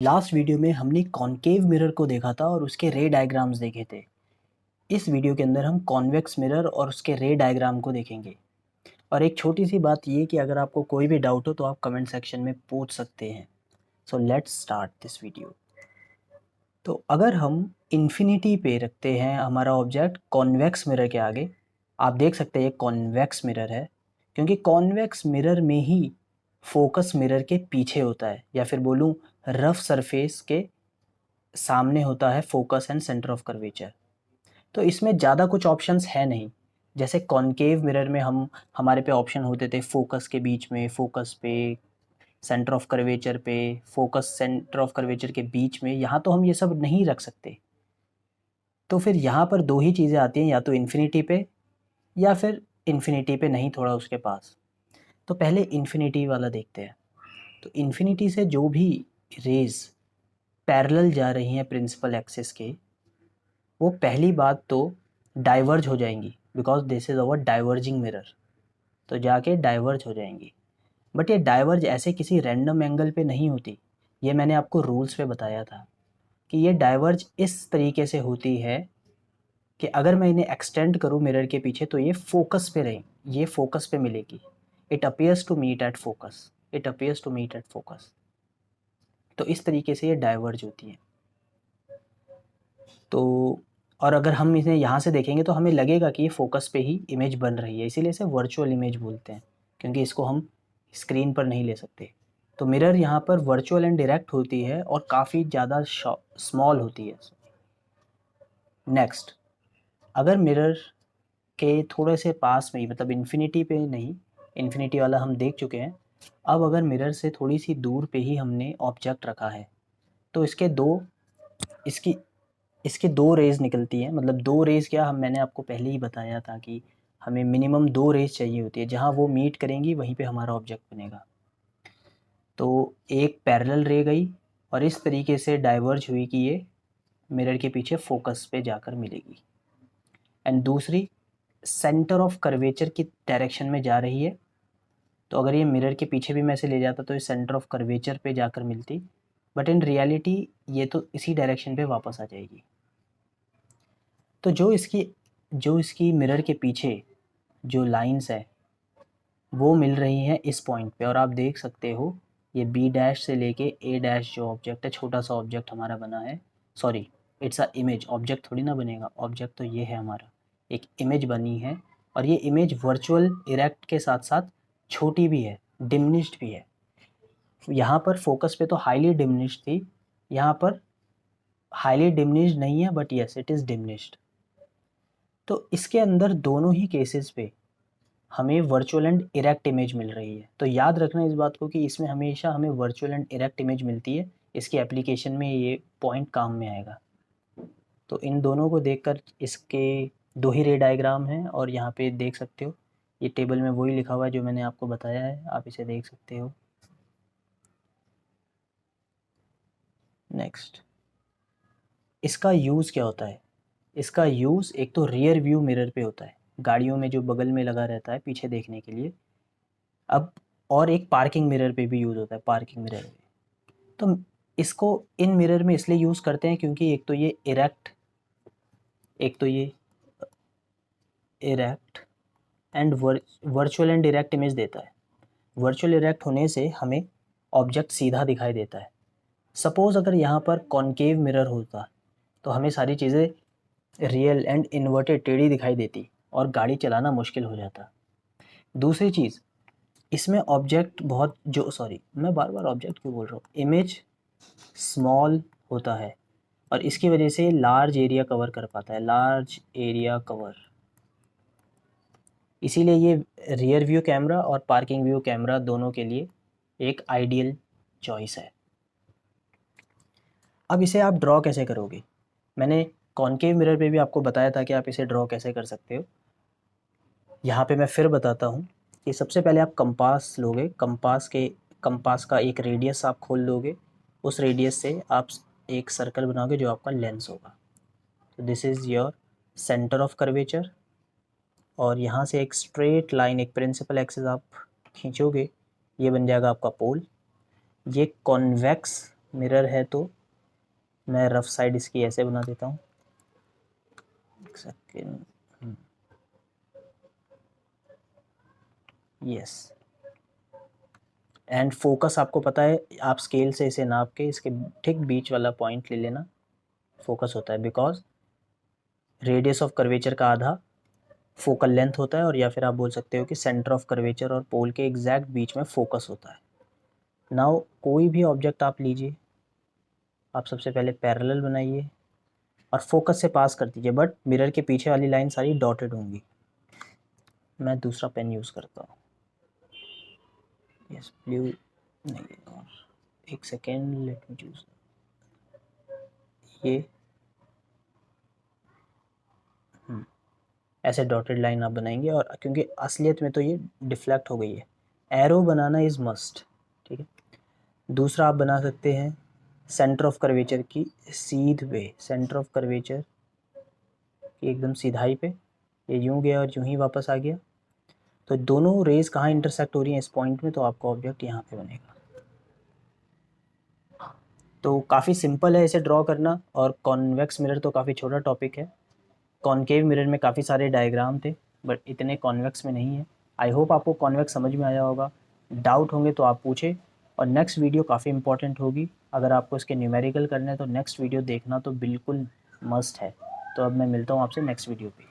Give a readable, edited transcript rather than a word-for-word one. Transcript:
Last video में हमने concave mirror को देखा था और उसके रे डायग्राम्स देखे थे। इस वीडियो के अंदर हम कॉन्वेक्स मिरर और उसके रे डायग्राम को देखेंगे। और एक छोटी सी बात ये कि अगर आपको कोई भी डाउट हो तो आप कमेंट सेक्शन में पूछ सकते हैं। So let's start this video. तो अगर हम इन्फिनिटी पे रखते हैं हमारा ऑब्जेक्ट कॉन्वेक्स मिरर के आगे, आप देख सकते हैं कॉन्वेक्स मिरर है, क्योंकि कॉन्वेक्स मिरर में ही फोकस मिरर के पीछे होता है, या फिर बोलूँ रफ सरफेस के सामने होता है focus and centre of curvature. तो इसमें ज़्यादा कुछ ऑप्शंस है नहीं। जैसे कॉनकेव मिरर में हमारे पे ऑप्शन होते थे फोकस के बीच में, फोकस पे, सेंटर ऑफ कर्वेचर पे, फोकस सेंटर ऑफ कर्वेचर के बीच में। यहाँ तो हम ये सब नहीं रख सकते। तो फिर यहाँ पर दो ही चीज़ें आती हैं, या तो इन्फिनिटी पे या फिर इन्फिनिटी पे नहीं थोड़ा उसके पास। तो पहले इन्फिनिटी वाला देखते हैं। तो इन्फिनिटी से जो भी रेज पैरेलल जा रही हैं प्रिंसिपल एक्सिस के, वो पहली बात तो डाइवर्ज हो जाएंगी, because this is our diverging mirror. तो जाके डाइवर्ज हो जाएंगी। बट ये डाइवर्ज ऐसे किसी रैंडम एंगल पे नहीं होती। ये मैंने आपको रूल्स पे बताया था कि ये डाइवर्ज इस तरीके से होती है कि अगर मैं इन्हें एक्सटेंड करूँ मिरर के पीछे तो ये फोकस पे रहें, ये फोकस पे मिलेगी। It appears to meet at focus, it appears to meet at focus. तो इस तरीके से ये डाइवर्ज होती है। तो और अगर हम इसे यहाँ से देखेंगे तो हमें लगेगा कि ये फोकस पे ही इमेज बन रही है, इसीलिए इसे वर्चुअल इमेज बोलते हैं, क्योंकि इसको हम स्क्रीन पर नहीं ले सकते। तो मिरर यहाँ पर वर्चुअल एंड डायरेक्ट होती है और काफ़ी ज़्यादा स्मॉल होती है। नेक्स्ट, अगर मिरर के थोड़े से पास में ही, मतलब इन्फिनिटी पे नहीं, इन्फिनिटी वाला हम देख चुके हैं। अब अगर मिरर से थोड़ी सी दूर पे ही हमने ऑब्जेक्ट रखा है तो इसकी इसके दो रेज़ निकलती हैं। मतलब दो रेज़ क्या, हम मैंने आपको पहले ही बताया था कि हमें मिनिमम दो रेज़ चाहिए होती है, जहाँ वो मीट करेंगी वहीं पे हमारा ऑब्जेक्ट बनेगा। तो एक पैरेलल रे गई और इस तरीके से डाइवर्ज हुई कि ये मिरर के पीछे फोकस पे जाकर मिलेगी। एंड दूसरी सेंटर ऑफ कर्वेचर की डायरेक्शन में जा रही है। तो अगर ये मिरर के पीछे भी मैं इसे ले जाता तो ये सेंटर ऑफ कर्वेचर पे जाकर मिलती, बट इन रियलिटी ये तो इसी डायरेक्शन पे वापस आ जाएगी। तो जो इसकी मिरर के पीछे जो लाइंस है वो मिल रही हैं इस पॉइंट पे, और आप देख सकते हो ये बी डैश से लेके ए डैश जो ऑब्जेक्ट है, छोटा सा ऑब्जेक्ट हमारा बना है। Sorry, it's a image, object थोड़ी ना बनेगा, ऑब्जेक्ट तो ये है हमारा, एक इमेज बनी है। और ये इमेज वर्चुअल इरेक्ट के साथ साथ छोटी भी है, डिमिनिश्ड भी है। यहाँ पर फोकस पे तो हाईली डिमिनिश्ड थी, यहाँ पर हाईली डिमिनिश्ड नहीं है, but yes it is diminished. तो इसके अंदर दोनों ही केसेस पे हमें वर्चुअल एंड इरेक्ट इमेज मिल रही है। तो याद रखना इस बात को कि इसमें हमेशा हमें वर्चुअल एंड इरेक्ट इमेज मिलती है। इसकी एप्लीकेशन में ये पॉइंट काम में आएगा। तो इन दोनों को देखकर इसके दो ही रे डायग्राम हैं, और यहाँ पे देख सकते हो ये टेबल में वही लिखा हुआ है जो मैंने आपको बताया है, आप इसे देख सकते हो। नेक्स्ट, इसका यूज़ क्या होता है? इसका यूज़ एक तो रियर व्यू मिरर पे होता है, गाड़ियों में जो बगल में लगा रहता है पीछे देखने के लिए। अब और एक पार्किंग मिरर पे भी यूज़ होता है, पार्किंग मिरर पे। तो इसको इन मिरर में इसलिए यूज़ करते हैं क्योंकि एक तो ये erect and virtual and direct image देता है। वर्चुअल डायरेक्ट होने से हमें ऑब्जेक्ट सीधा दिखाई देता है। सपोज़ अगर यहाँ पर कॉनकेव मिरर होता तो हमें सारी चीज़ें रियल एंड इन्वर्टेड टेढ़ी दिखाई देती और गाड़ी चलाना मुश्किल हो जाता। दूसरी चीज़, इसमें ऑब्जेक्ट बहुत जो सॉरी मैं बार बार ऑब्जेक्ट क्यों बोल रहा हूँ, इमेज स्मॉल होता है और इसकी वजह से लार्ज एरिया कवर कर पाता है, लार्ज एरिया कवर। इसीलिए ये रियर व्यू कैमरा और पार्किंग व्यू कैमरा दोनों के लिए एक आइडियल चॉइस है। अब इसे आप ड्रॉ कैसे करोगे? मैंने कॉनकेव मिरर पे भी आपको बताया था कि आप इसे ड्रॉ कैसे कर सकते हो। यहाँ पे मैं फिर बताता हूँ कि सबसे पहले आप कंपास लोगे, कंपास का एक रेडियस आप खोल लोगे। उस रेडियस से आप एक सर्कल बनाओगे जो आपका लेंस होगा। तो this is your centre of curvature, और यहाँ से एक स्ट्रेट लाइन, एक प्रिंसिपल एक्सिस आप खींचोगे, ये बन जाएगा आपका पोल। ये कॉन्वेक्स मिरर है तो मैं रफ साइड इसकी ऐसे बना देता हूँ, एक सेकेंड, यस। एंड फोकस आपको पता है, आप स्केल से इसे नाप के इसके ठीक बीच वाला पॉइंट ले लेना, फोकस होता है, बिकॉज रेडियस ऑफ कर्वेचर का आधा फोकल लेंथ होता है, और या फिर आप बोल सकते हो कि सेंटर ऑफ कर्वेचर और पोल के एग्जैक्ट बीच में फोकस होता है। नाउ कोई भी ऑब्जेक्ट आप लीजिए, आप सबसे पहले पैरेलल बनाइए और फोकस से पास कर दीजिए, बट मिरर के पीछे वाली लाइन सारी डॉटेड होंगी। मैं दूसरा पेन यूज़ करता हूँ, यस, ब्लू नहीं, और एक सेकेंड, लेट मी चूज, ये ऐसे डॉटेड लाइन आप बनाएंगे, और क्योंकि असलियत में तो ये डिफ्लेक्ट हो गई है, एरो बनाना इज़ मस्ट, ठीक है। दूसरा आप बना सकते हैं सेंटर ऑफ कर्वेचर की सीधे, सेंटर ऑफ कर्वेचर की एकदम सीधाई पे, ये यूँ गया और यूँ ही वापस आ गया, तो दोनों रेज कहाँ इंटरसेक्ट हो रही हैं, इस पॉइंट में, तो आपका ऑब्जेक्ट यहाँ पे बनेगा। तो काफ़ी सिंपल है इसे ड्रॉ करना, और कॉन्वेक्स मिरर तो काफ़ी छोटा टॉपिक है। कॉनकेव मिरर में काफ़ी सारे डायग्राम थे, बट इतने कॉन्वेक्स में नहीं है। आई होप आपको कॉन्वेक्स समझ में आया होगा। डाउट होंगे तो आप पूछें, और नेक्स्ट वीडियो काफ़ी इंपॉर्टेंट होगी। अगर आपको इसके न्यूमेरिकल करने हैं तो नेक्स्ट वीडियो देखना तो बिल्कुल मस्ट है। तो अब मैं मिलता हूँ आपसे नेक्स्ट वीडियो पे।